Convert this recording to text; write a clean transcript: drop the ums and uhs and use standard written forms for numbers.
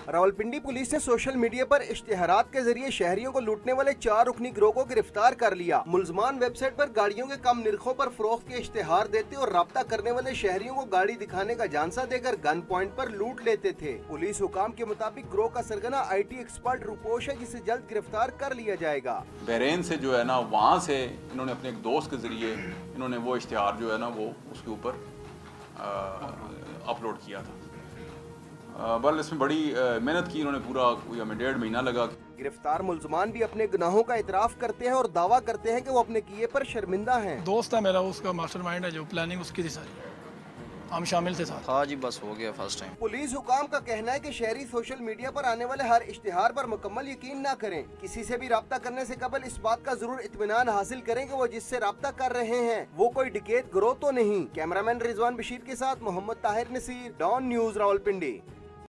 Rawalpindi police ने social media पर इश्तिहारात के जरिए शहरियों को लूटने वाले 4 रुकनी गिरोह को गिरफ्तार कर लिया। मुलजमान वेबसाइट पर गाड़ियों के कम निर्खों पर फरोख्त के इश्तिहार देते और राब्ता करने वाले शहरियों को गाड़ी दिखाने का झांसा देकर गन पॉइंट पर लूट लेते थे। पुलिस हुकाम के मुताबिक गिरोह का सरगना IT एक्सपर्ट रूपोश है, जिसे जल्द गिरफ्तार कर लिया जाएगा। बहरीन से जो है ना, वहाँ से इन्होंने अपने एक दोस्त के जरिए इन्होंने वो इश्तिहार जो है ना वो उसके ऊपर अपलोड किया था। बल इसमें बड़ी मेहनत की इन्होंने, पूरा कोई हमें 1.5 महीना लगा। गिरफ्तार मुलजमान भी अपने गुनाहों का इतराफ करते हैं और दावा करते हैं कि वो अपने किए पर शर्मिंदा हैं। दोस्त है मेरा, उसका मास्टरमाइंड है, जो प्लानिंग उसकी थी सारी, हम शामिल थे साथ। हाँ जी, बस हो गया फर्स्ट टाइम। पुलिस हुकाम का कहना है कि शहरी सोशल मीडिया पर आने वाले हर इश्तिहार पर मुकम्मल यकीन न करें। किसी से भी राब्ता करने से कबल इस बात का जरूर इत्मीनान हासिल करें कि वो जिससे राब्ता कर रहे हैं वो कोई डकैत गिरोह तो नहीं। कैमरामैन रिजवान बशीर के साथ मोहम्मद ताहिर नसीर, डॉन न्यूज़, रावलपिंडी।